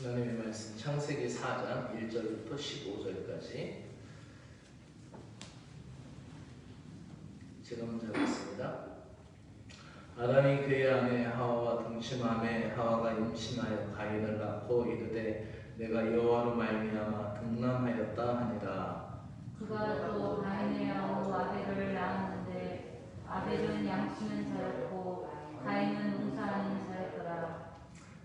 하나님의 말씀 창세기 4장 1절부터 15절까지 제가 먼저 하겠습니다. 아담이 그의 아내 하와와 동침하매 하와가 임신하여 가인을 낳고 이르되 내가 여호와로 말미암아 등남하였다 하니라. 그가 또 가인의 아우 아벨을 낳았는데 아벨은 양치는 자였고 가인은 농사하는 자였더라.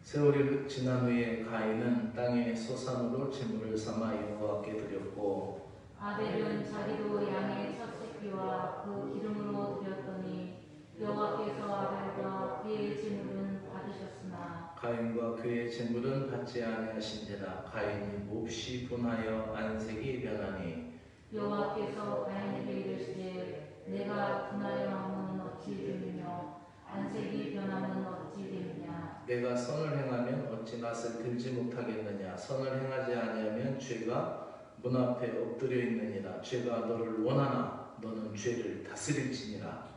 세월이 지난 후에 가인은 땅의 소산으로 제물을 삼아 여호와께 드렸고 아벨은 자기도 양의 첫 새끼와 그 기름으로 드렸더니 여호와께서 아벨과 그의 제물은 받으셨으나 가인과 그의 제물은 받지 아니하신지라. 가인이 몹시 분하여 안색이 변하니 여호와께서 가인에게 이르시되 내가 분하여 함은 어찌 됨이며 안색이 변함은 어찌 됨이냐. 내가 선을 행하면 어찌 낯을 들지 못하겠느냐. 선을 행하지 아니하면 죄가 문 앞에 엎드려 있느니라. 죄가 너를 원하나 너는 죄를 다스릴지니라.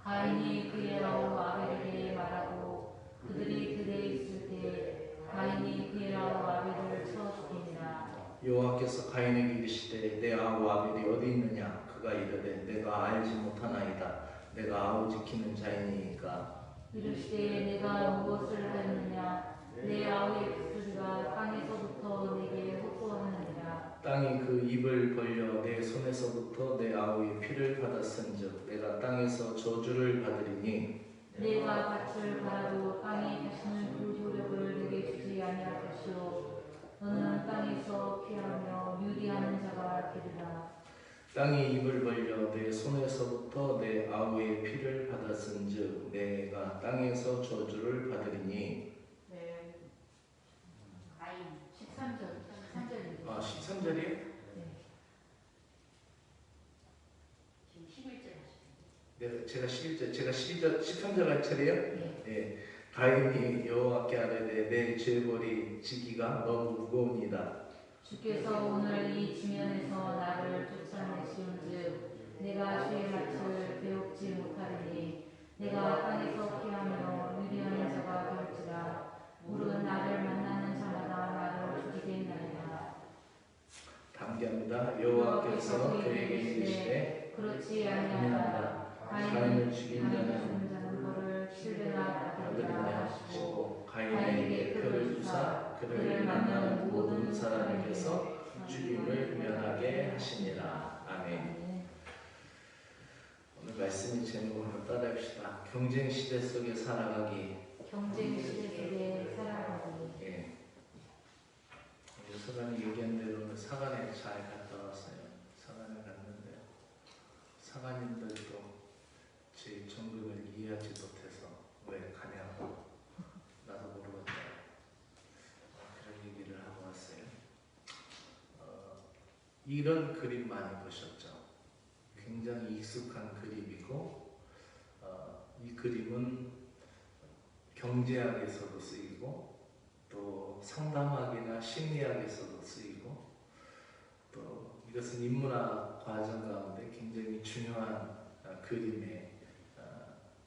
가인이 그의 아우 아벨에게 말하고 그들이 들에 있을 때 가인이 그의 아우 아벨을 쳐 죽이니라. 여호와께서 가인에게 이르시되 내 아우 아벨이 어디 있느냐. 그가 이르되 내가 알지 못하나이다. 내가 아우 지키는 자이니까. 이르시되 내가 무엇을 하였느냐. 내 아우의 목소리가 땅에서부터 내게 호소하느니라. 땅이 그 입을 벌려 내 손에서부터 내 아우의 피를 받았은즉 내가 땅에서 저주를 받으리니 내가 밭을 갈아도 땅이 다시는 그 효력을 내게 주지 아니할 것이요 너는 땅에서 피하며 유리하는 자가 되리라. 땅이 입을 벌려 내 손에서부터 내 아우의 피를 받았은즉 내가 땅에서 저주를 받으리니. 네. 가인 13절입니다. 아 13절이요? 네. 지금 11절 하셨어요. 네, 제가 12절 13절 할 차례요? 네. 네. 가인이 여호와께 아뢰되 내 죄벌이 지기가 너무 무거우니이다. 주께서 오늘 이 지면에서 나를 쫓아내시온즉 내가 주의 낯을 배웁지 못하리니 내가 땅에서 피하며 유리하는 자가 될지라. 물은 나를 만나는 자마다 나를 죽이겠나이다. 담기합니다. 여호와께서 그에게 이르시되 그렇지 아니하다. 가인을 죽인 자는 벌을 7배나 받으리라 하시고 가인에게 표를 주사 그를 만나는 모든 사람에게서 죽임을 면하게 하시니라. 아멘. 오늘 말씀의 제목을 따라합시다. 경쟁 시대 속에 살아가기. 경쟁 시대 속에 살아가기. 예. 서간이 얘기한 대로 사간에 잘 갔다 왔어요. 사간에 갔는데 사간님들도 제 정극을 이해하지 못해서 왜 가냐고 나도 모르겠다. 그런 얘기를 하고 왔어요. 이런 그림 많이 보셨죠? 굉장히 익숙한 그림이고 이 그림은 경제학에서도 쓰이고 또 상담학이나 심리학에서도 쓰이고 또 이것은 인문학 과정 가운데 굉장히 중요한 그림의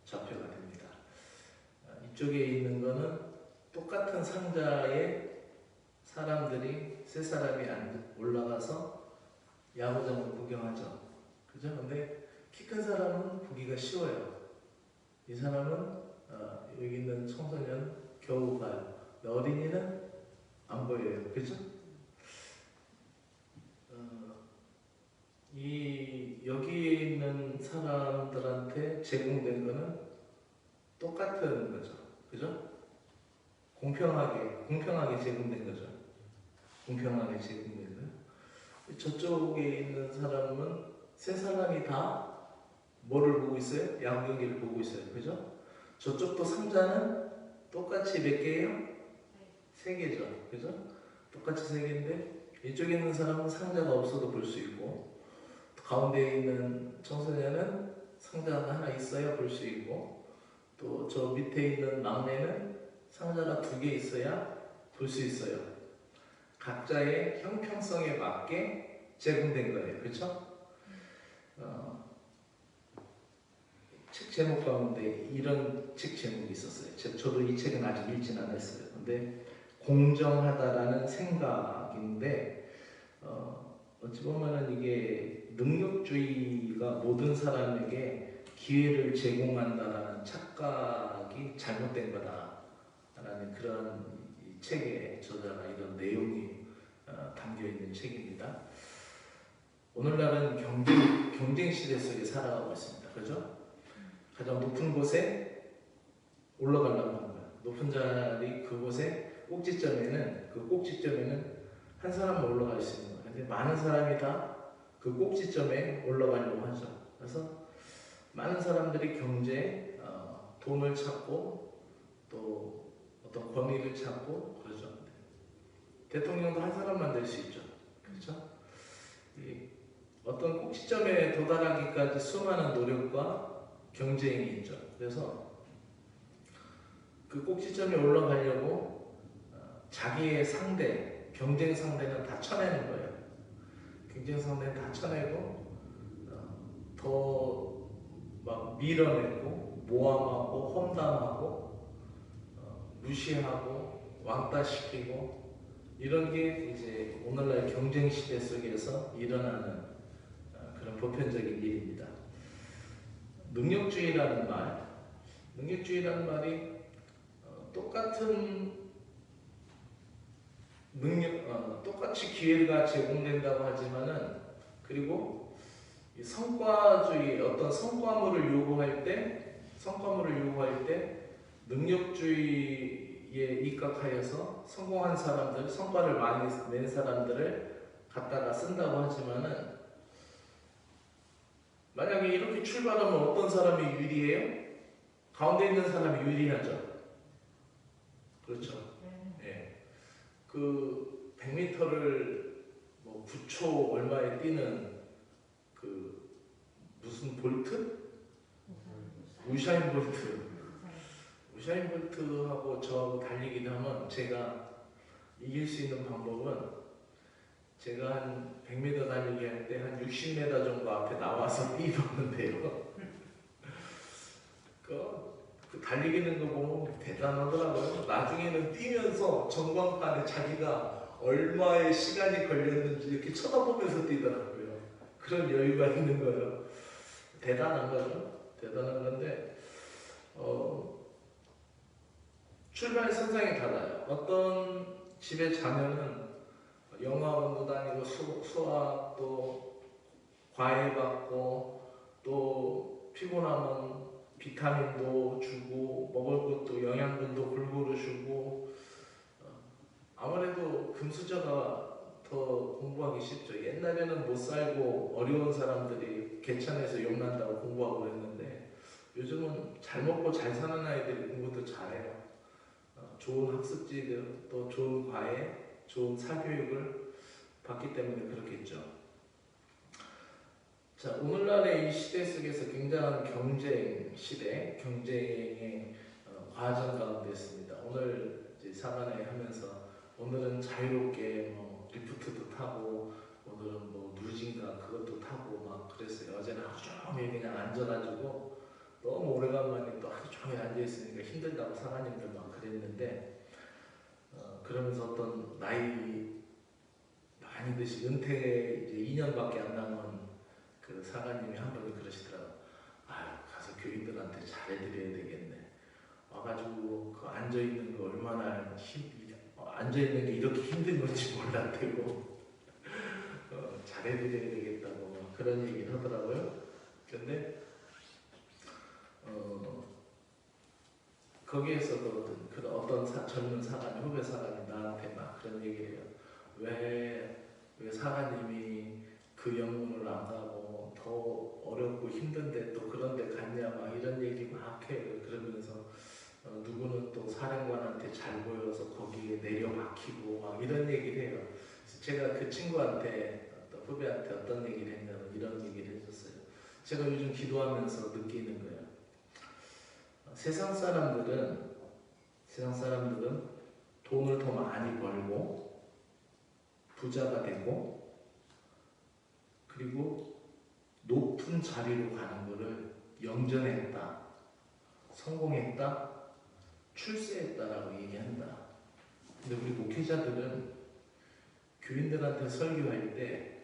좌표가 됩니다. 이쪽에 있는 거는 똑같은 상자에 사람들이 세 사람이 올라가서 야구장을 구경하죠. 그죠? 근데 키 큰 사람은 보기가 쉬워요. 이 사람은 여기 있는 청소년 겨우 봐요. 어린이는 안 보여요. 그죠? 여기에 있는 사람들한테 제공된 거는 똑같은 거죠. 그죠? 공평하게 제공된 거죠. 공평하게 제공된 거예요. 저쪽에 있는 사람은 세 사람이 다 뭐를 보고 있어요? 야구 경기를 보고 있어요. 그죠? 저쪽도 상자는 똑같이 몇 개예요? 세 개죠. 그죠? 똑같이 세 개인데 이쪽에 있는 사람은 상자가 없어도 볼 수 있고 가운데 있는 청소년은 상자가 하나 있어야 볼 수 있고 또 저 밑에 있는 막내는 상자가 2개 있어야 볼 수 있어요. 각자의 형평성에 맞게 제공된 거예요. 그렇죠? 책 제목 가운데 이런 책 제목이 있었어요. 저도 이 책은 아직 읽진 않았어요. 근데 공정하다라는 생각인데 어찌 보면은 이게 능력주의가 모든 사람에게 기회를 제공한다라는 착각이 잘못된 거다라는 그런 이 책의 저자가 이런 내용이 담겨 있는 책입니다. 오늘날은 경쟁 시대 속에 살아가고 있습니다. 그죠? 가장 높은 곳에 올라가려고 하는 거예요. 높은 자리 그곳에 꼭지점에는 한 사람만 올라갈 수 있는 거예요. 근데 많은 사람이 다 그 꼭지점에 올라가려고 하죠. 그래서 많은 사람들이 경제에 돈을 찾고 또 어떤 권위를 찾고 그러죠. 대통령도 한 사람만 될 수 있죠. 그렇죠? 어떤 꼭지점에 도달하기까지 수많은 노력과 경쟁이 있죠. 그래서 그 꼭지점에 올라가려고 자기의 상대, 경쟁 상대는 다 쳐내는 거예요. 경쟁 상대는 다 쳐내고 더 막 밀어내고 모함하고 험담하고 무시하고 왕따시키고 이런 게 이제 오늘날 경쟁 시대 속에서 일어나는 그런 보편적인 일입니다. 능력주의라는 말이 똑같은 똑같이 기회가 제공된다고 하지만은 그리고 이 성과주의 어떤 성과물을 요구할 때 능력주의에 입각하여서 성공한 사람들, 성과를 많이 낸 사람들을 갖다가 쓴다고 하지만은 만약에 이렇게 출발하면 어떤 사람이 유리해요? 가운데 있는 사람이 유리하죠. 그렇죠. 예. 그 100m를 뭐 9초 얼마에 뛰는 그 무슨 볼트? 우샤인 볼트하고 저하고 달리기를 하면 제가 이길 수 있는 방법은 제가 한 100m 달리기 할 때 한 60m 정도 앞에 나와서 뛰었는데요. 그 달리기는 거 보면 대단하더라고요. 나중에는 뛰면서 전광판에 자기가 얼마의 시간이 걸렸는지 이렇게 쳐다보면서 뛰더라고요. 그런 여유가 있는 거예요. 대단한 거죠. 대단한 건데 출발 선상이 달라요. 어떤 집의 자녀는 영어학원도 다니고 수학도 과외받고 또 피곤하면 비타민도 주고 먹을 것도 영양분도 골고루 주고 아무래도 금수저가 더 공부하기 쉽죠. 옛날에는 못 살고 어려운 사람들이 개천에서 욕난다고 공부하고 그랬는데 요즘은 잘 먹고 잘 사는 아이들이 공부도 잘해요. 좋은 학습지들 또 좋은 과외, 좋은 사교육을 받기 때문에 그렇겠죠. 자, 오늘날의 이 시대 속에서 굉장한 경쟁 시대, 경쟁의 과정 가운데 있습니다. 오늘 이제 사관회 하면서 오늘은 자유롭게 뭐 리프트도 타고 오늘은 뭐 누진가 그것도 타고 막 그랬어요. 어제는 하루 종일 그냥 앉아가지고 너무 오래간만에 또 하루 종일 앉아있으니까 힘들다고 사관님들 막 그랬는데 그러면서 어떤 나이 많이 드신 은퇴 이제 2년밖에 안 남은 그 사관님이 한 분이 그러시더라고요. 아유, 가서 교인들한테 잘해드려야 되겠네. 와가지고 그 앉아있는 거 얼마나 앉아있는 게 이렇게 힘든 건지 몰랐대고 잘해드려야 되겠다고 막 그런 얘기를 하더라고요. 근데 거기에서도 어떤 젊은 사관이, 후배 사관이 나한테 막 그런 얘기를 해요. 왜 사관님이 그 영문을 안 가고 더 어렵고 힘든데 또 그런 데 갔냐 막 이런 얘기 막 해요. 그러면서 누구는 또 사령관한테 잘 보여서 거기에 내려 박히고 막 이런 얘기를 해요. 그래서 제가 그 친구한테 후배한테 어떤 얘기를 했냐면 이런 얘기를 해줬어요. 제가 요즘 기도하면서 느끼는 거예요. 세상 사람들은 돈을 더 많이 벌고 부자가 되고 그리고 높은 자리로 가는 것을 영전했다, 성공했다, 출세했다라고 얘기한다. 근데 우리 목회자들은 교인들한테 설교할 때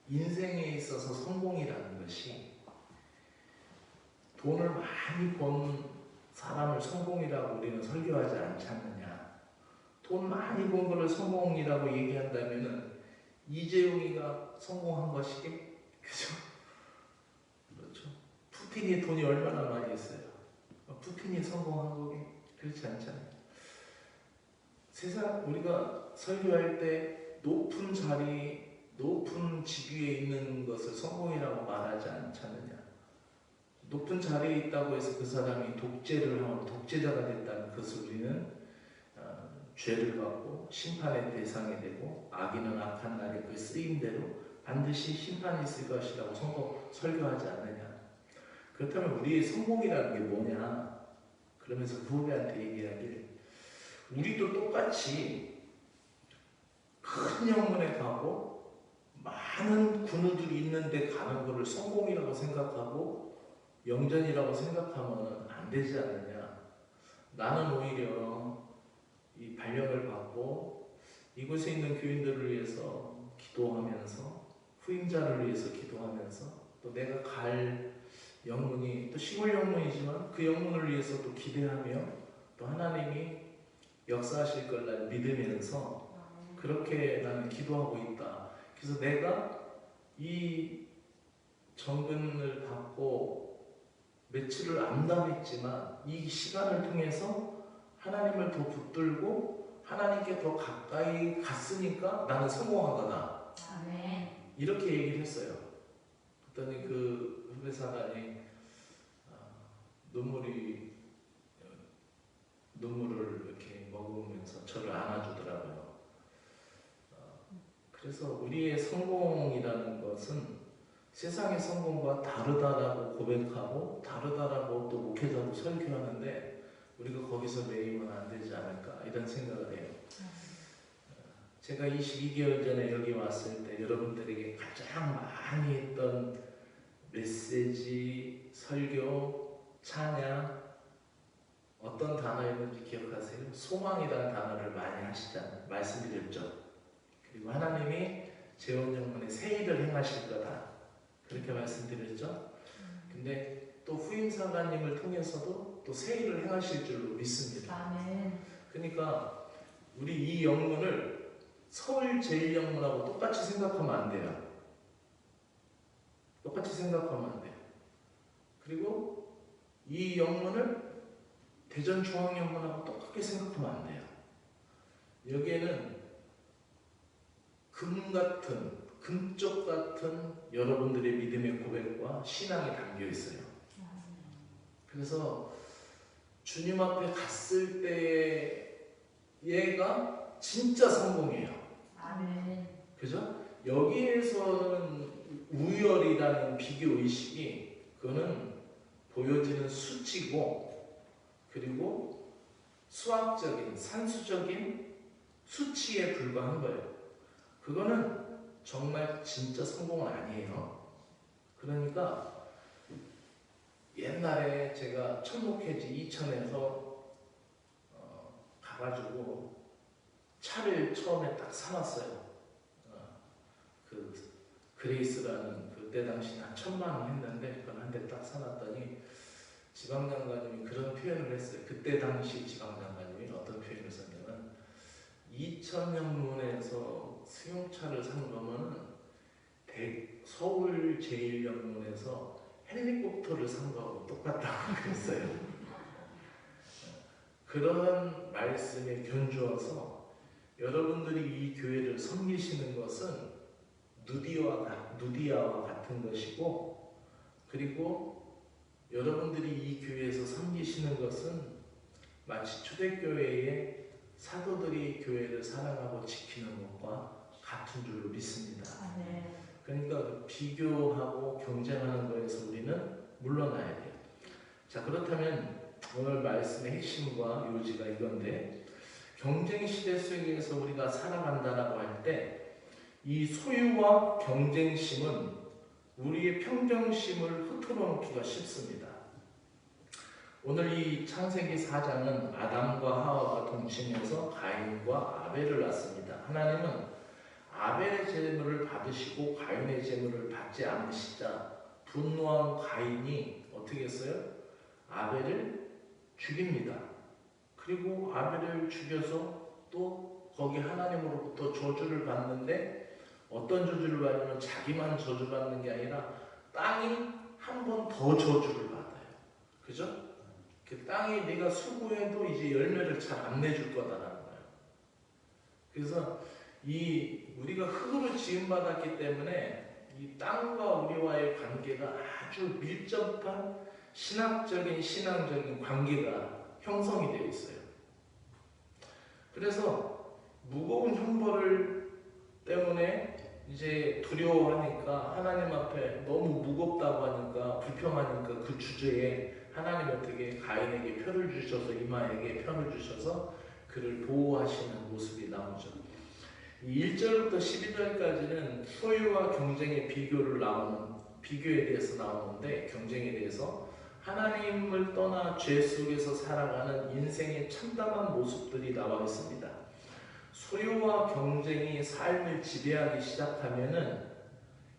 인생에 있어서 성공이라는 것이 돈을 많이 번 사람을 성공이라고 우리는 설교하지 않지 않느냐. 돈 많이 번 거를 성공이라고 얘기한다면은 이재용이가 성공한 것이게? 그죠? 그렇죠. 푸틴이 돈이 얼마나 많이 있어요? 푸틴이 성공한 거게? 그렇지 않잖아요. 세상 우리가 설교할 때 높은 자리, 높은 직위에 있는 것을 성공이라고 말하지 않잖느냐. 높은 자리에 있다고 해서 그 사람이 독재를 하고 독재자가 됐다는 것을 우리는 죄를 받고 심판의 대상이 되고 악인은 악한 날에 그 쓰임대로 반드시 심판이 있을 것이라고 설교하지 않느냐. 그렇다면 우리의 성공이라는 게 뭐냐. 그러면서 그 후배한테 얘기하길 우리도 똑같이 큰 영문에 가고 많은 군우들이 있는데 가는 것을 성공이라고 생각하고 영전이라고 생각하면 안 되지 않느냐. 나는 오히려 이 발령을 받고 이곳에 있는 교인들을 위해서 기도하면서 후임자를 위해서 기도하면서 또 내가 갈 영문이 또 시골 영문이지만 그 영문을 위해서 또 기대하며 또 하나님이 역사하실 걸 난 믿으면서 그렇게 나는 기도하고 있다. 그래서 내가 이 정근을 받고 며칠을 암담했지만 이 시간을 통해서 하나님을 더 붙들고 하나님께 더 가까이 갔으니까 나는 성공한 거다. 아멘. 이렇게 얘기를 했어요. 그랬더니 그 후배사관이 눈물을 이렇게 머금으면서 저를 안아주더라고요. 그래서 우리의 성공이라는 것은 세상의 성공과 다르다라고 고백하고 다르다라고 또 목회자도 설교하는데 우리가 거기서 매이면 안 되지 않을까 이런 생각을 해요. 제가 22개월 전에 여기 왔을 때 여러분들에게 가장 많이 했던 메시지, 설교, 찬양 어떤 단어였는지 기억하세요? 소망이라는 단어를 많이 하시잖아요. 말씀드렸죠. 그리고 하나님이 재혼 영혼에 새 일을 행하실 거다. 그렇게 말씀드렸죠. 근데 또 후임사관님을 통해서도 또 새 일을 행하실 줄로 믿습니다. 아멘. 그러니까 우리 이 영문을 서울제일영문하고 똑같이 생각하면 안 돼요. 똑같이 생각하면 안 돼요. 그리고 이 영문을 대전중앙영문하고 똑같게 생각하면 안 돼요. 여기에는 금쪽 같은 여러분들의 믿음의 고백과 신앙이 담겨 있어요. 그래서 주님 앞에 갔을 때 얘가 진짜 성공이에요. 아멘. 그죠? 여기에서는 우열이라는 비교 의식이 그거는 보여지는 수치고 그리고 수학적인 산수적인 수치에 불과한 거예요. 그거는 정말 진짜 성공은 아니에요. 그러니까 옛날에 제가 천목회지 이천에서 가가지고 차를 처음에 딱 사놨어요. 그 그레이스라는 그때 당시 한 1,000만 원 했는데 그걸 한 대 딱 사놨더니 지방장관님이 그런 표현을 했어요. 그때 당시 지방장관님이 어떤 표현을 썼냐면 2000년문에서 수용차를 산 거면은 서울제일영문에서 헬리콥터를 산 거하고 똑같다고 그랬어요. 그런 말씀에 견주어서 여러분들이 이 교회를 섬기시는 것은 누디아와 같은 것이고 그리고 여러분들이 이 교회에서 섬기시는 것은 마치 초대교회의 사도들이 교회를 사랑하고 지키는 것과 같은 줄로 믿습니다. 아멘. 그러니까 비교하고 경쟁하는 거에서 우리는 물러나야 돼요. 자, 그렇다면 오늘 말씀의 핵심과 요지가 이건데 경쟁 시대 속에서 우리가 살아간다라고 할 때 이 소유와 경쟁심은 우리의 평정심을 흐트러 놓기가 쉽습니다. 오늘 이 창세기 4장은 아담과 하와가 동침한 정신에서 가인과 아벨을 낳습니다. 하나님은 아벨의 제물을 받으시고 가인의 제물을 받지 않으시자 분노한 가인이 어떻게 했어요? 아벨을 죽입니다. 그리고 아벨을 죽여서 또 거기 하나님으로부터 저주를 받는데 어떤 저주를 받냐면 자기만 저주받는 게 아니라 땅이 한 번 더 저주를 받아요. 그죠? 그 땅이 네가 수고해도 이제 열매를 잘 안 내줄 거다라는 거예요. 그래서 이 우리가 흙으로 지음받았기 때문에 이 땅과 우리와의 관계가 아주 밀접한 신앙적인 관계가 형성이 되어 있어요. 그래서 무거운 형벌을 때문에 이제 두려워하니까 하나님 앞에 너무 무겁다고 하니까 불평하니까 그 주제에 하나님 어떻게 가인에게 표를 주셔서 이마에게 표를 주셔서 그를 보호하시는 모습이 나오죠. 이 1절부터 12절까지는 소유와 경쟁의 비교에 대해서 나오는데 경쟁에 대해서 하나님을 떠나 죄 속에서 살아가는 인생의 참담한 모습들이 나와 있습니다. 소유와 경쟁이 삶을 지배하기 시작하면은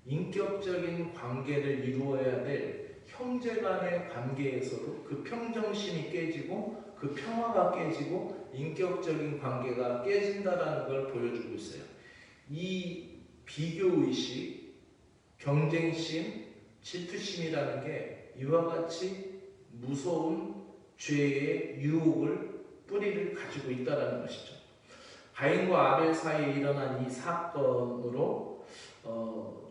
인격적인 관계를 이루어야 될 형제 간의 관계에서도 그 평정심이 깨지고 그 평화가 깨지고 인격적인 관계가 깨진다라는 걸 보여주고 있어요. 이 비교의식, 경쟁심, 질투심이라는 게 이와 같이 무서운 죄의 유혹을 뿌리를 가지고 있다는 것이죠. 가인과 아벨 사이에 일어난 이 사건으로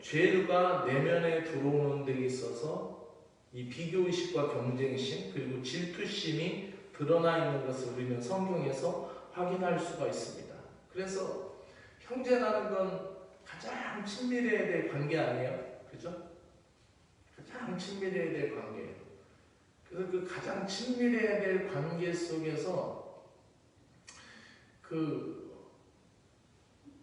죄가 내면에 들어오는 데 있어서 이 비교의식과 경쟁심 그리고 질투심이 드러나 있는 것을 우리는 성경에서 확인할 수가 있습니다. 그래서 형제라는 건 가장 친밀해야 될 관계 아니에요? 그죠? 가장 친밀해야 될 관계예요. 그래서 그 가장 친밀해야 될 관계 속에서 그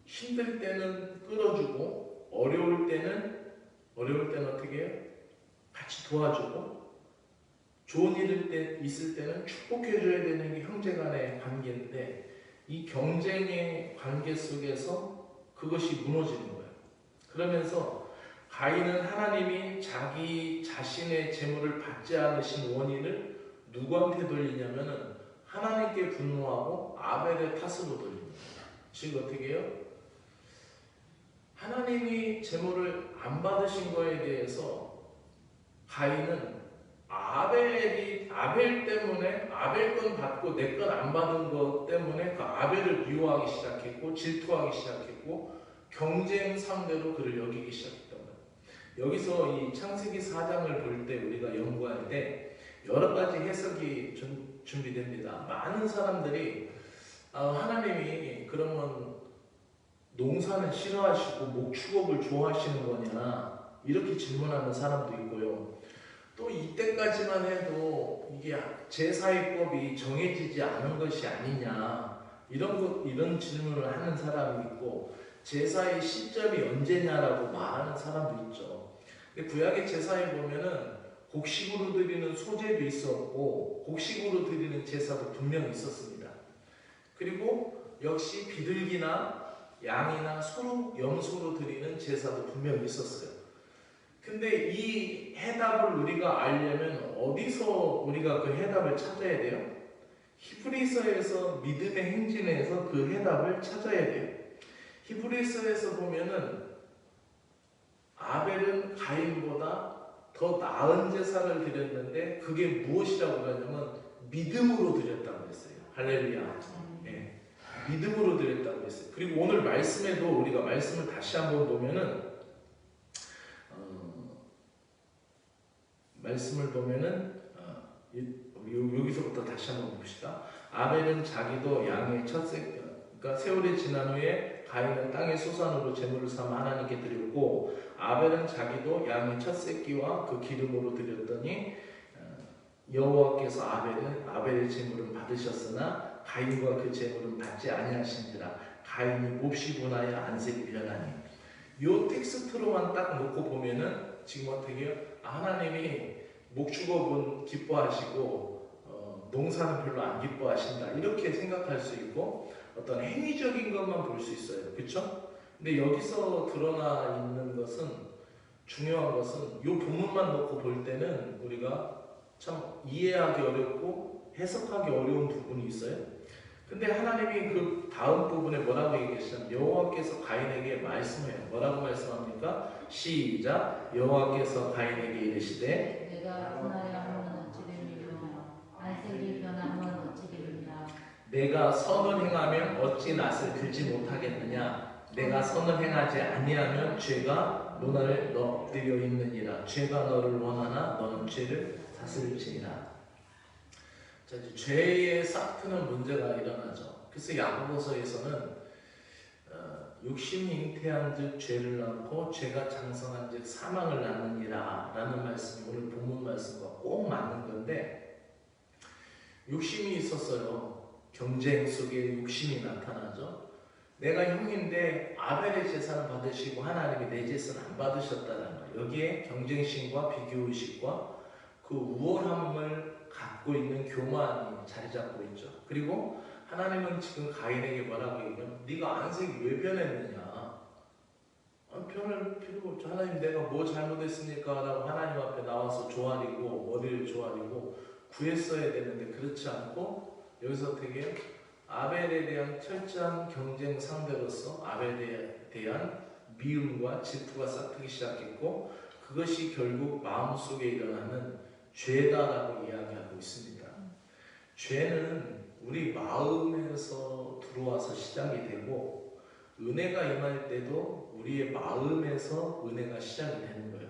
힘들 때는 끌어주고 어려울 때는 어떻게 해요? 같이 도와주고 좋은 일 있을 때는 축복해줘야 되는 게 형제간의 관계인데 이 경쟁의 관계 속에서 그것이 무너지는 거예요. 그러면서 가인은 하나님이 자기 자신의 재물을 받지 않으신 원인을 누구한테 돌리냐면은 하나님께 분노하고 아벨의 탓으로 돌립니다. 즉 어떻게 해요? 하나님이 재물을 안 받으신 거에 대해서 가인은 아벨 때문에 아벨 건 받고 내 건 안 받은 것 때문에 그 아벨을 미워하기 시작했고 질투하기 시작했고 경쟁 상대로 그를 여기기 시작했던 거예요. 여기서 이 창세기 4장을 볼 때 우리가 연구할 때 여러 가지 해석이 준비됩니다. 많은 사람들이 하나님이 그러면 농사는 싫어하시고 목축업을 좋아하시는 거냐 이렇게 질문하는 사람도 있고요. 또 이때까지만 해도 이게 제사의법이 정해지지 않은 것이 아니냐 이런 질문을 하는 사람이 있고 제사의 시점이 언제냐라고 말하는 사람도 있죠. 근데 구약의 제사에 보면은 곡식으로 드리는 소제도 있었고 곡식으로 드리는 제사도 분명히 있었습니다. 그리고 역시 비둘기나 양이나 소로 염소로 드리는 제사도 분명히 있었어요. 근데 이 해답을 우리가 알려면 어디서 우리가 그 해답을 찾아야 돼요? 히브리서에서 믿음의 행진에서 그 해답을 찾아야 돼요. 히브리서에서 보면은 아벨은 가인보다 더 나은 제사를 드렸는데 그게 무엇이라고 하냐면 믿음으로 드렸다고 했어요. 할렐루야. 네. 믿음으로 드렸다고 했어요. 그리고 오늘 말씀에도 우리가 말씀을 다시 한번 보면은 여기서부터 다시 한번 봅시다. 아벨은 자기도 양의 첫 새끼, 그러니까 세월이 지난 후에 가인은 땅의 소산으로 제물을 삼아 하나님께 드렸고 아벨은 자기도 양의 첫 새끼와 그 기름으로 드렸더니 여호와께서 아벨의 제물은 받으셨으나 가인과 그 제물은 받지 아니하신지라 가인이 몹시 분하여 안색이 변하니 요 텍스트로만 딱 놓고 보면은 지금 어떻게 해요? 하나님이 목축업은 기뻐하시고 농사는 별로 안 기뻐하신다 이렇게 생각할 수 있고 어떤 행위적인 것만 볼 수 있어요. 그렇죠? 근데 여기서 드러나 있는 것은 중요한 것은 이 본문만 놓고 볼 때는 우리가 참 이해하기 어렵고 해석하기 어려운 부분이 있어요. 근데 하나님이 그 다음 부분에 뭐라고 얘기하시냐면 여호와께서 가인에게 말씀해요. 뭐라고 말씀합니까? 시작. 여호와께서 가인에게 이르시되 내가 분하여 하면 어찌 됨이며 안색이 변하면 어찌 됨이냐. 내가 선을 행하면 어찌 낯을 들지 못하겠느냐. 내가 선을 행하지 아니하면 죄가 너를 엎드려 있느니라. 죄가 너를 원하나 너는 죄를 다스릴지니라. 자, 이제 죄의 싹트는 문제가 일어나죠. 그래서 야고보서에서는 욕심이 잉태한즉 죄를 낳고 죄가 장성한즉 사망을 낳느니라 라는 말씀이 오늘 본문 말씀과 꼭 맞는 건데 욕심이 있었어요. 경쟁 속에 욕심이 나타나죠. 내가 형인데 아벨의 제사는 받으시고 하나님이 내 제사는 안 받으셨다는 거예요. 여기에 경쟁심과 비교의식과 그 우월함을 갖고 있는 교만이 자리 잡고 있죠. 그리고 하나님은 지금 가인에게 뭐라고 얘기하면 네가 안색이 왜 변했느냐. 변할 필요가 없죠. 하나님 내가 뭐 잘못했습니까? 라고 하나님 앞에 나와서 조아리고 머리를 조아리고 구했어야 되는데 그렇지 않고 여기서 되게 아벨에 대한 철저한 경쟁 상대로서 아벨에 대한 미움과 질투가 싹트기 시작했고 그것이 결국 마음속에 일어나는 죄다라고 이야기하고 있습니다. 죄는 우리 마음에서 들어와서 시작이 되고 은혜가 임할 때도 우리의 마음에서 은혜가 시작이 되는 거예요.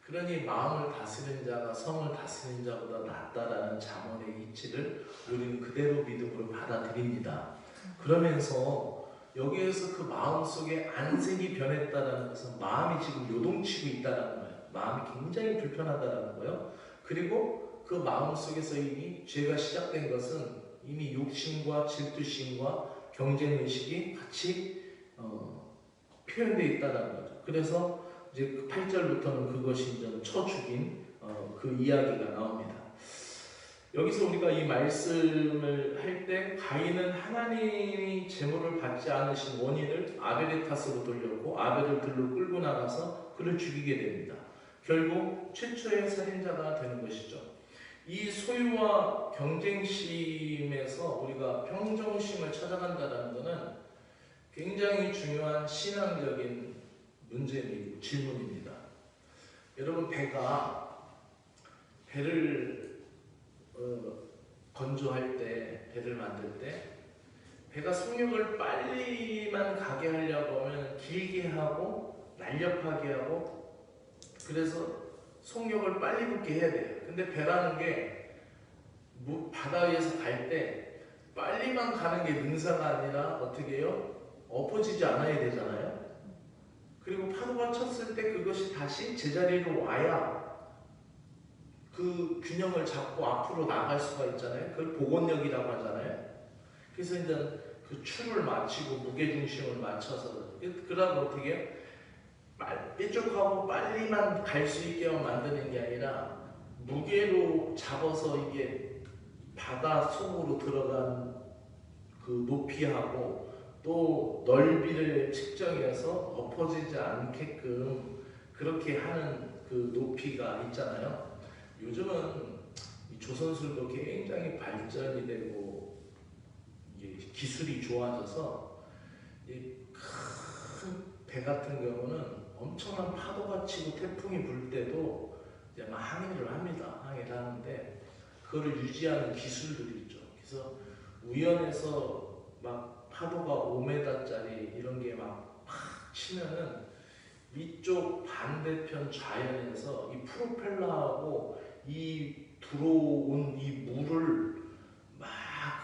그러니 마음을 다스리는 자가 성을 다스리는 자보다 낫다라는 잠언의 이치를 우리는 그대로 믿음으로 받아들입니다. 그러면서 여기에서 그 마음속에 안색이 변했다라는 것은 마음이 지금 요동치고 있다라는 거예요. 마음이 굉장히 불편하다라는 거예요. 그리고 그 마음속에서 이미 죄가 시작된 것은 이미 욕심과 질투심과 경쟁의식이 같이 표현되어 있다는 거죠. 그래서 이제 그 8절부터는 그것이 이제 쳐 죽인 그 이야기가 나옵니다. 여기서 우리가 이 말씀을 할 때 가인은 하나님이 제물을 받지 않으신 원인을 아벨의 탓으로 돌렸고 아벨을 들로 끌고 나가서 그를 죽이게 됩니다. 결국 최초의 살인자가 되는 것이죠. 이 소유와 경쟁심에서 우리가 평정심을 찾아간다는 것은 굉장히 중요한 신앙적인 문제이고 질문입니다. 여러분 배를 건조할 때 배를 만들 때 배가 속력을 빨리만 가게 하려고 하면 길게 하고 날렵하게 하고 그래서 속력을 빨리 붙게 해야 돼요. 근데 배라는 게 바다 위에서 갈 때 빨리만 가는 게 능사가 아니라 어떻게 해요? 엎어지지 않아야 되잖아요. 그리고 파도가 쳤을 때 그것이 다시 제자리로 와야 그 균형을 잡고 앞으로 나갈 수가 있잖아요. 그걸 복원력이라고 하잖아요. 그래서 이제 그 추를 맞추고 무게중심을 맞춰서 그러고 어떻게 해요? 뾰족하고 빨리만 갈 수 있게만 만드는 게 아니라 무게로 잡아서 이게 바다 속으로 들어간 그 높이하고 또 넓이를 측정해서 엎어지지 않게끔 그렇게 하는 그 높이가 있잖아요. 요즘은 이 조선술도 굉장히 발전이 되고 기술이 좋아져서 큰 배 같은 경우는 엄청난 파도가 치고 태풍이 불 때도 이제 막 항해를 합니다. 항해를 하는데 그거를 유지하는 기술들이 있죠. 그래서 우연에서 막 파도가 5m짜리 이런 게 막 치면은 이쪽 반대편 자연에서 이 프로펠러하고 이 들어온 이 물을 막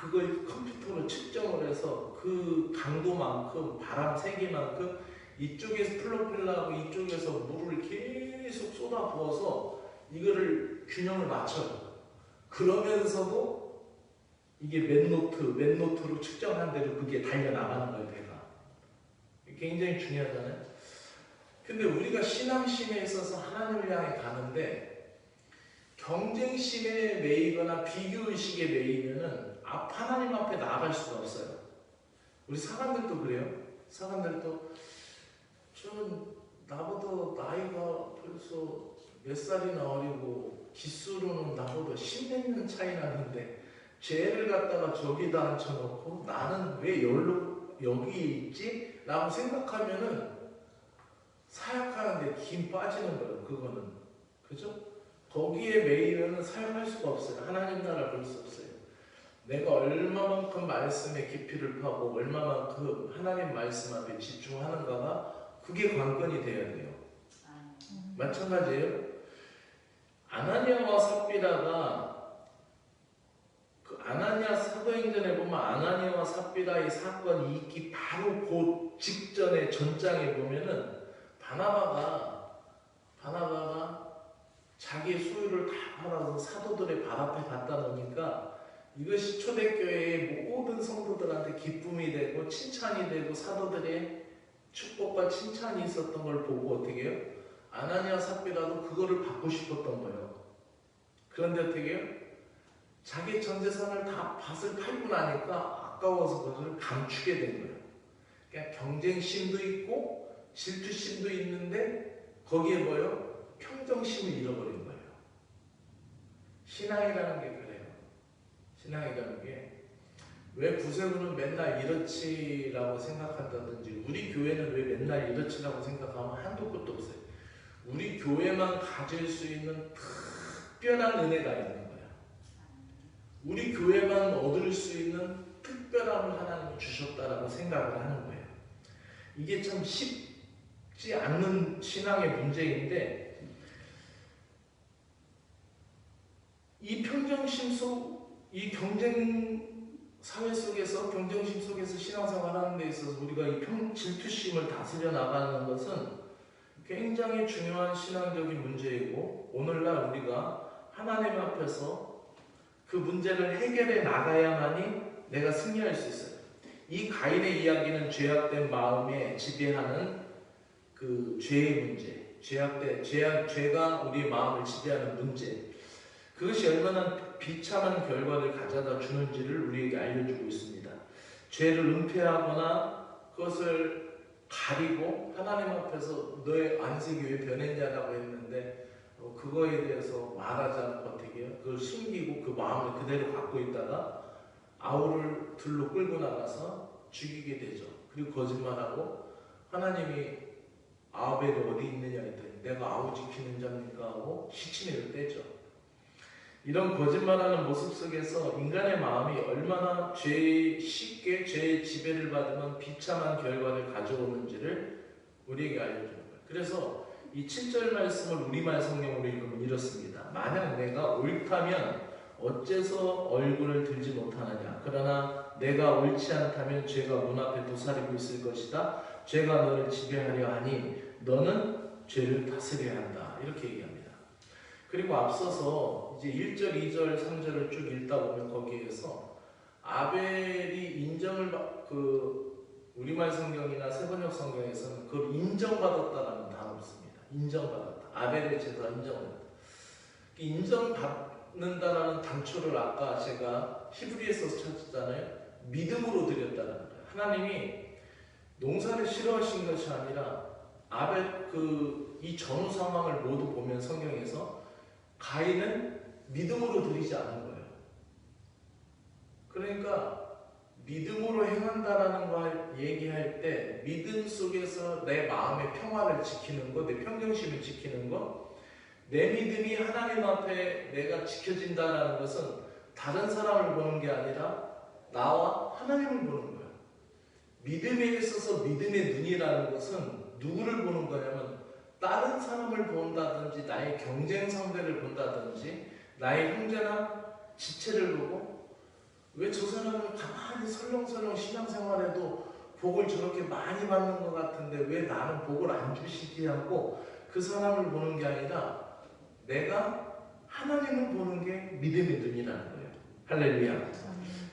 그걸 컴퓨터로 측정을 해서 그 강도만큼 바람 세기만큼 이쪽에서 프로펠러하고 이쪽에서 물을 계속 쏟아 부어서 이거를 균형을 맞춰요. 그러면서도 이게 맨노트로 측정한 대로 그게 달려나가는 거예요, 배가. 굉장히 중요하잖아요. 근데 우리가 신앙심에 있어서 하나님을 향해 가는데 경쟁심에 매이거나 비교의식에 매이면은 하나님 앞에 나아갈 수가 없어요. 우리 사람들도 그래요. 사람들도 저는 나보다 나이가 벌써 몇 살이나 어리고 기수로는 나보다 10몇 년 차이 나는데 쟤를 갖다가 저기다 앉혀놓고 나는 왜 여기에 있지? 라고 생각하면은 사역하는데 힘 빠지는 거예요. 그거는. 그죠? 거기에 매이면은 사역할 수가 없어요. 하나님 나라 볼 수 없어요. 내가 얼마만큼 말씀의 깊이를 파고 얼마만큼 하나님 말씀 앞에 집중하는가가 그게 관건이 돼야 돼요. 마찬가지예요. 아나니아와 삽비라가 그 아나니아 사도행전에 보면 아나니아와 삽비라의 사건이 있기 바로 그 직전에 전장에 보면은 바나바가 자기의 소유를 다 팔아서 사도들의 발 앞에 갖다 놓으니까 이것이 초대교회의 모든 성도들한테 기쁨이 되고 칭찬이 되고 사도들의 축복과 칭찬이 있었던 걸 보고 어떻게 해요? 아나니아 삽비라도 그거를 받고 싶었던 거예요. 그런데 어떻게 해요? 자기 전 재산을 다 밭을 팔고 나니까 아까워서 그것을 감추게 된 거예요. 그러니까 경쟁심도 있고 질투심도 있는데 거기에 뭐예요? 평정심을 잃어버린 거예요. 신앙이라는 게 그래요. 신앙이라는 게 왜 구세군은 맨날 이렇지라고 생각한다든지 우리 교회는 왜 맨날 이렇지라고 생각하면 한도 끝도 없어요. 우리 교회만 가질 수 있는 특별한 은혜가 있는 거야. 우리 교회만 얻을 수 있는 특별함을 하나님이 주셨다라고 생각을 하는 거예요. 이게 참 쉽지 않는 신앙의 문제인데 이 평정심 속, 이 경쟁 사회 속에서 경쟁심 속에서 신앙생활하는 데 있어서 우리가 이 질투심을 다스려 나가는 것은 굉장히 중요한 신앙적인 문제이고 오늘날 우리가 하나님 앞에서 그 문제를 해결해 나가야만이 내가 승리할 수 있어요. 이 가인의 이야기는 죄악된 마음에 지배하는 그 죄의 문제, 죄가 우리 마음을 지배하는 문제, 그것이 얼마나 비참한 결과를 가져다 주는지를 우리에게 알려주고 있습니다. 죄를 은폐하거나 그것을 가리고 하나님 앞에서 너의 안색이 왜 변했냐라고 했는데 그거에 대해서 말하지 않고 어떻게 해요? 그걸 숨기고 그 마음을 그대로 갖고 있다가 아우를 들로 끌고 나가서 죽이게 되죠. 그리고 거짓말하고 하나님이 아벨이 어디 있느냐 했더니 내가 아우 지키는 자입니까 하고 시치미를 떼죠. 이런 거짓말하는 모습 속에서 인간의 마음이 얼마나 쉽게 죄의 지배를 받으면 비참한 결과를 가져오는지를 우리에게 알려주는 거예요. 그래서 이 7절 말씀을 우리말 성경으로 읽으면 이렇습니다. 만약 내가 옳다면 어째서 얼굴을 들지 못하느냐. 그러나 내가 옳지 않다면 죄가 문 앞에 도사리고 있을 것이다. 죄가 너를 지배하려 하니 너는 죄를 다스려야 한다. 이렇게 얘기합니다. 그리고 앞서서 이제 1절, 2절, 3절을 쭉 읽다 보면 거기에서 아벨이 우리말 성경이나 세번역 성경에서는 그걸 인정받았다라는 단어를 씁니다. 인정받았다. 아벨의 제사 인정받았다. 인정받는다라는 단초를 아까 제가 히브리에서 찾았잖아요. 믿음으로 드렸다는 거예요. 하나님이 농사를 싫어하신 것이 아니라 아벨 이 전후 상황을 모두 보면 성경에서 가인은 믿음으로 드리지 않은 거예요. 그러니까 믿음으로 행한다라는 걸 얘기할 때 믿음 속에서 내 마음의 평화를 지키는 것, 내 평정심을 지키는 것, 내 믿음이 하나님 앞에 내가 지켜진다라는 것은 다른 사람을 보는 게 아니라 나와 하나님을 보는 거예요. 믿음에 있어서 믿음의 눈이라는 것은 누구를 보는 거냐면 다른 사람을 본다든지 나의 경쟁 상대를 본다든지 나의 형제나 지체를 보고 왜 저 사람은 가만히 설렁설렁 신앙생활해도 복을 저렇게 많이 받는 것 같은데 왜 나는 복을 안 주시지 하고 그 사람을 보는 게 아니라 내가 하나님을 보는 게 믿음의 눈이라는 거예요. 할렐루야.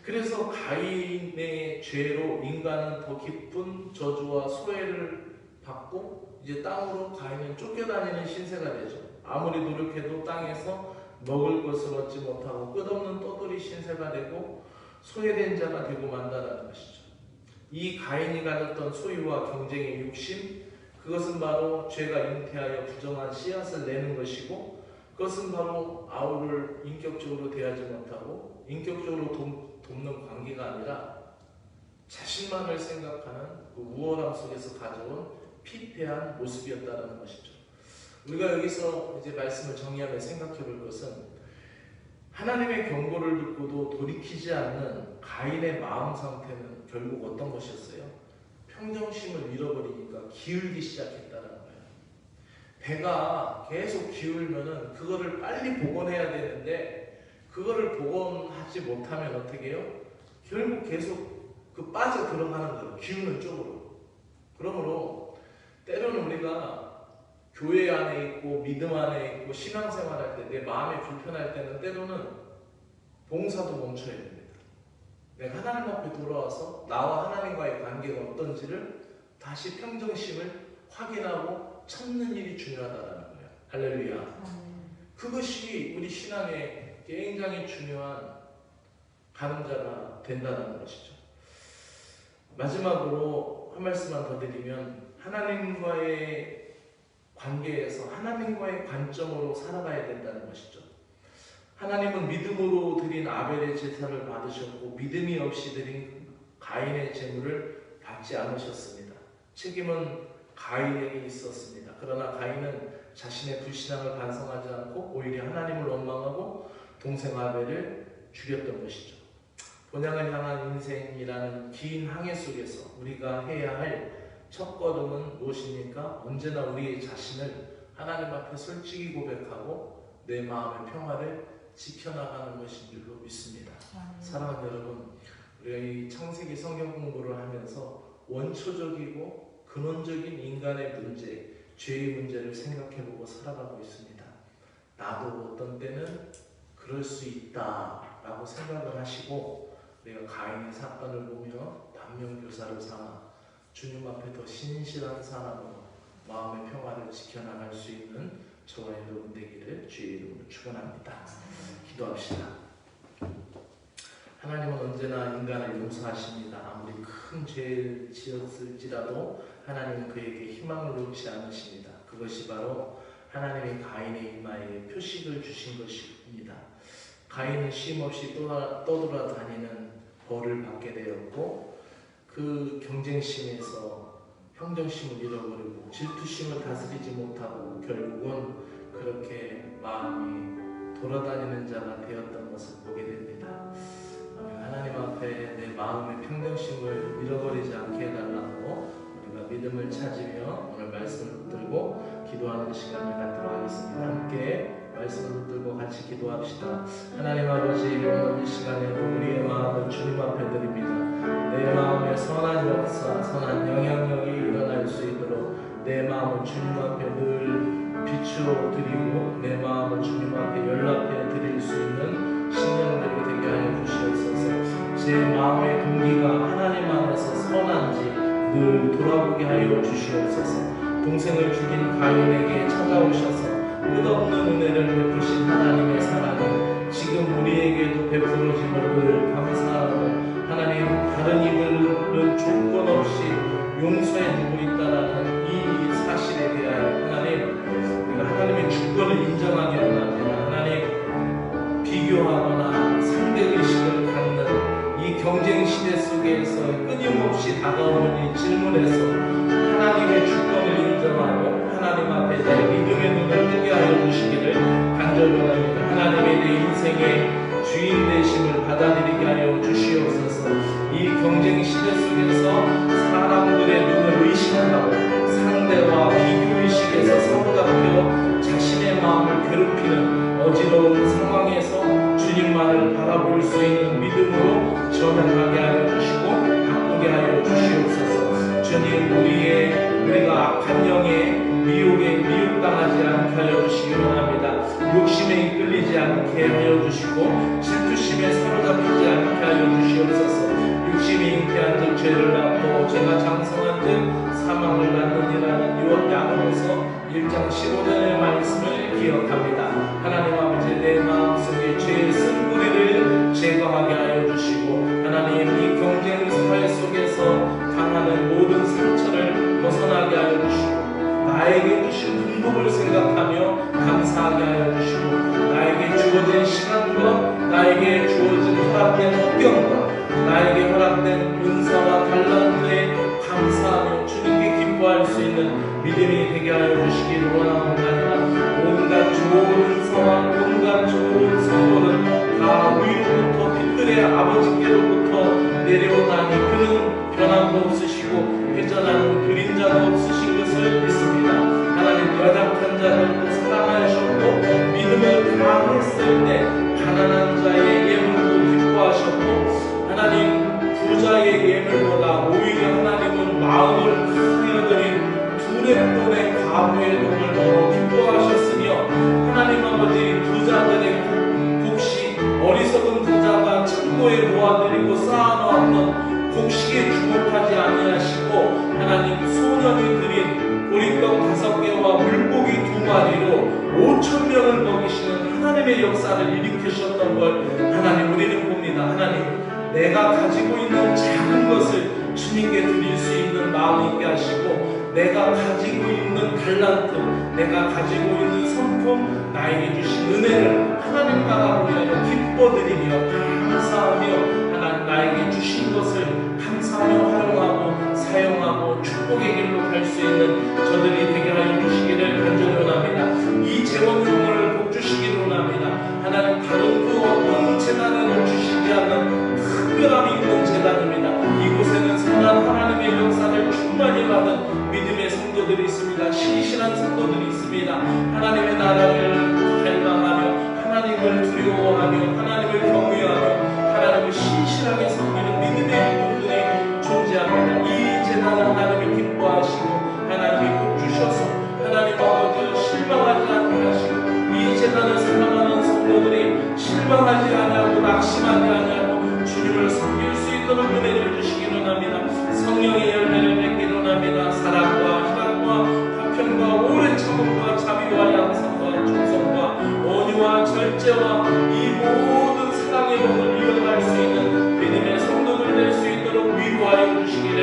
그래서 가인의 죄로 인간은 더 깊은 저주와 소외를 받고 이제 땅으로 가인은 쫓겨다니는 신세가 되죠. 아무리 노력해도 땅에서 먹을 것을 얻지 못하고 끝없는 떠돌이 신세가 되고 소외된 자가 되고 만다라는 것이죠. 이 가인이 가졌던 소유와 경쟁의 욕심, 그것은 바로 죄가 잉태하여 부정한 씨앗을 내는 것이고, 그것은 바로 아우를 인격적으로 대하지 못하고 인격적으로 돕는 관계가 아니라 자신만을 생각하는 그 우월함 속에서 가져온 피폐한 모습이었다는 것이죠. 우리가 여기서 이제 말씀을 정리하며 생각해 볼 것은, 하나님의 경고를 듣고도 돌이키지 않는 가인의 마음 상태는 결국 어떤 것이었어요? 평정심을 잃어버리니까 기울기 시작했다는 거예요. 배가 계속 기울면은 그거를 빨리 복원해야 되는데, 그거를 복원하지 못하면 어떻게 해요? 결국 계속 그 빠져 들어가는 거예요. 기우는 쪽으로. 그러므로 때로는 우리가 교회 안에 있고 믿음 안에 있고 신앙생활할 때 내 마음이 불편할 때는 때로는 봉사도 멈춰야 됩니다. 내가 하나님 앞에 돌아와서 나와 하나님과의 관계가 어떤지를 다시 평정심을 확인하고 찾는 일이 중요하다는 거예요. 할렐루야. 그것이 우리 신앙에 굉장히 중요한 가늠자가 된다는 것이죠. 마지막으로 한 말씀만 더 드리면, 하나님과의 관계에서 하나님과의 관점으로 살아가야 된다는 것이죠. 하나님은 믿음으로 드린 아벨의 제사를 받으셨고 믿음이 없이 드린 가인의 제물을 받지 않으셨습니다. 책임은 가인에게 있었습니다. 그러나 가인은 자신의 불신앙을 반성하지 않고 오히려 하나님을 원망하고 동생 아벨을 죽였던 것이죠. 본향을 향한 인생이라는 긴 항해 속에서 우리가 해야 할 첫걸음은 무엇입니까? 언제나 우리의 자신을 하나님 앞에 솔직히 고백하고 내 마음의 평화를 지켜나가는 것인 줄로 믿습니다. 사랑하는 여러분, 우리가 이 창세기 성경 공부를 하면서 원초적이고 근원적인 인간의 문제, 죄의 문제를 생각해보고 살아가고 있습니다. 나도 어떤 때는 그럴 수 있다라고 생각을 하시고, 내가 가인의 사건을 보며 반면교사를 삼아 주님 앞에 더 신실한 사람으로 마음의 평화를 지켜나갈 수 있는 저와 여러분 되기를 주의 이름으로 축원합니다. 기도합시다. 하나님은 언제나 인간을 용서하십니다. 아무리 큰 죄를 지었을지라도 하나님은 그에게 희망을 놓지 않으십니다. 그것이 바로 하나님의 가인의 이마에 표식을 주신 것입니다. 가인은 쉼없이 떠돌아다니는 벌을 받게 되었고, 그 경쟁심에서 평정심을 잃어버리고 질투심을 다스리지 못하고 결국은 그렇게 마음이 돌아다니는 자가 되었던 것을 보게 됩니다. 하나님 앞에 내 마음의 평정심을 잃어버리지 않게 해달라고 우리가 믿음을 찾으며 오늘 말씀을 붙들고 기도하는 시간을 갖도록 하겠습니다. 함께 말씀을 붙들고 같이 기도합시다. 하나님 아버지, 오늘 이 시간에도 우리의 마음을 주님 앞에 드립니다. 내 마음에 선한 역사, 선한 영향력이 일어날 수 있도록 내 마음을 주님 앞에 늘 비추어 드리고 내 마음을 주님 앞에 연락해 드릴 수 있는 신령들이 되게 하여 주시옵소서. 제 마음의 동기가 하나님 안에서 선한지 늘 돌아보게 하여 주시옵소서. 동생을 죽인 가인에게 찾아오셔서 끝없는 은혜를 베푸신 하나님의 사랑을 지금 우리에게도 베풀어짐을 늘 감사하고, 하나님 다른 이들은 조건 없이 용서해주고 있다는 이 사실에 대하여 하나님, 우리가 하나님의 주권을 인정하기 원합니다. 하나님, 비교하거나 상대의식을 갖는 이 경쟁시대 속에서 끊임없이 다가오는 이 질문에서 하나님의 주권을 인정하고 하나님 앞에 내 믿음의 눈을 뜨게 하여 주시기를 간절히 원합니다. 하나님의 내 인생의 주인 되심을 받아들이게 하여 주시옵소서. 이 경쟁 시대 속에서 사람들의 눈을 의식하고 상대와 비교의식에서 사로잡혀 자신의 마음을 괴롭히는 어지러운 상황에서 주님만을 바라볼 수 있는 믿음으로 전환하게 하여 주시고 바꾸게 하여 주시옵소서. 주님, 우리가 악한 영의 미혹에 미혹당하지 않게 하여 주시기 원합니다. 욕심에 이끌리지 않게 하여 주시고 질투심에 사로잡히지 않게 하여 주시옵소서. 욕심이 잉태한 적 죄를 낳고 죄가 장성한즉 사망을 낳느니라는 야고보서 1장 15절의 말씀을 기억합니다. 하나님 아버지, 내 마음속에 죄의 쓴뿌리를 제거하게 하여 주시고 하나님, 이 경쟁 사회 속에서 당하는 모든 상처를 벗어나게 하여 주시고 나에게 주신 행복을 생각하며 감사하게 하여 주시고 나에게 주어진 시간과 나에게 주어진 허락된 환경과 나에게 허락된 은사와 달란트에 감사하며 주님께 기뻐할 수 있는 믿음이 되게 하여 주시기를 원하옵나이다. 온갖 좋은 은사와 온갖 좋은 선물은 다 위로부터 빛들의 아버지께로부터 내려오나니 그는 변함도 없으시고 회전하는 그림자도 없으신 것을 믿습니다. 하나님, 연약한 자들도 사랑하셨고 믿음을 다했을 때 가난한 자의 예물도 기뻐하셨고 하나님, 부자의 예물보다 오히려 하나님은 마음을 상여드린 두렙돈의 과부의 돈을 더 기뻐하셨으며 하나님 아버지, 부자들의 곡식, 어리석은 부자가 창고에 모아들이고 쌓아놓았던 곡식에 주목하지 아니하시고 하나님, 소년이 드린 보리떡 5개와 물고기 2마리로 5,000명을 먹이시는 하나님의 역사를 일으키셨던 걸 하나님, 우리는 봅니다. 하나님, 내가 가지고 있는 작은 것을 주님께 드릴 수 있는 마음이 있게 하시고 내가 가지고 있는 달란트, 내가 가지고 있는 성품, 나에게 주신 은혜를 하나님 나라로 위하여 기뻐드리며 감사하며 하나님, 나에게 주신 것을 감사하며 활용하고 사용하고 축복의 길로 갈 수 있는 저들이 되게 하여 주시기를 간절히 원합니다. 이 재원용을 복 주시기를 원합니다. 하나님, 다른 그 어떤 재단에도 주시지 않는 특별함이 있는 재단입니다. 이곳에는 선한 하나님의 역사를 충만히 받은 믿음의 성도들이 있습니다. 신실한 성도들이 있습니다. 하나님의 나라를 갈망하며 하나님을 두려워하며 하나님을 경외하며 하나님을 신실하게 섬기는 믿음의 분들이 존재합니다. 이 재단을 하나님이 기뻐하시고 하나님이 복 주셔서 하나님 아버지 실망하지 않게 하시고 이 재단을 사랑하는 성도들이 실망하지 아니하고 낙심하지 아니하고 주님을 섬길 수 있도록 은혜를 주시기를 원합니다. 성령의 열매를 맺기를 원합니다. 사랑과 희락과 화평과 오래 참음과 자비와 양선과 충성과 온유와 절제와 이 모든 사랑의 몸을 이어갈 수 있는 믿음의 성도들 될 수 있도록 위로하여 주시기를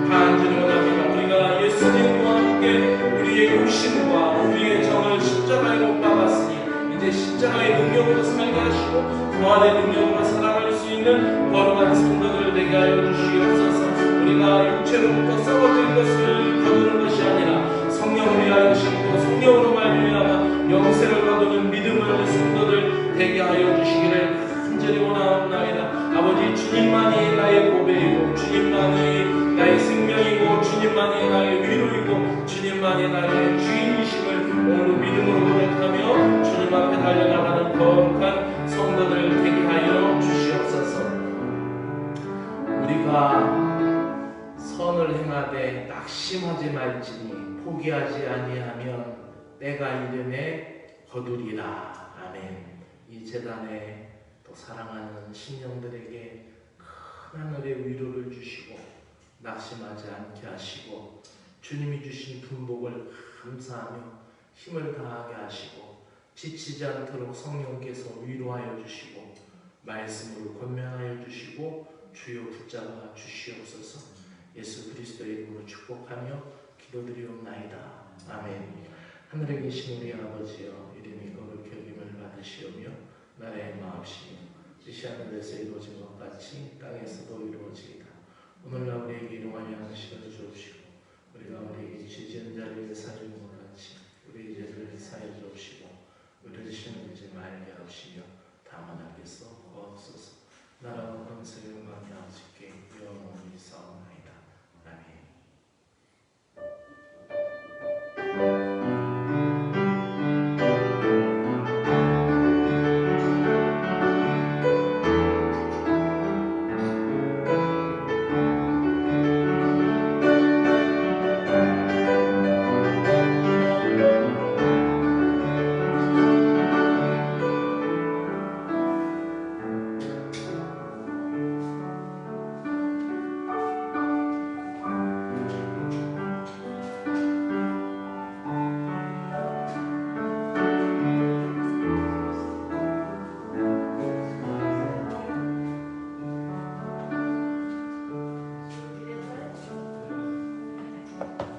간절히 원합니다. 우리가 예수님과 함께 우리의 욕심과 우리의 정을 십자가에 못 박았으니 이제 십자가의 능력으로 살게 하시고 부활의 능력으로 살아갈 수 있는 거룩한 성도들 되게 하여 주시옵소서. 우리가 육체로부터 썩어진 것을 거두는 것이 아니라 성령을 위하여 심고 성령으로 말미암아 영생을 거두는 믿음을 성도들 되게 하여 주시기를 간절히 원하옵나이다. 아버지, 주님만이 나의 보배이고 주님만이 나의 생명이고 주님만이 나의 위로이고 주님만이 나의 주인이심을 오늘 믿음으로 고백하며 주님 앞에 달려나가는 거룩한 성도들 되게 하여 주시옵소서. 우리가 선을 행하되 낙심하지 말지니 포기하지 아니하면 때가 이르매 거두리라. 아멘. 이 재단에 또 사랑하는 신령들에게 큰 하늘의 위로를 주시고 낙심하지 않게 하시고 주님이 주신 분복을 감사하며 힘을 다하게 하시고 지치지 않도록 성령께서 위로하여 주시고 말씀으로 권면하여 주시고 주여 붙잡아 주시옵소서. 예수 그리스도의 이름으로 축복하며 기도드리옵나이다. 아멘. 하늘에 계신 우리 아버지여, 이름이 거룩히 여김을 받으시오며 나의 마음씨며 뜻이 하늘에서 이루어진 것 같이 땅에서도 이루어지이다. 오늘날 우리에게 일용할 양식을 주옵시고 우리가 우리에게 죄지은 자를 사주는 것 같이 우리 죄를 사여 주옵시고 우리를 시험하지 말게 하시며 다만 하께서 없소서. 나라와 권세를 영광이 아버지께 영원히 싸움나이다. 아멘. 네.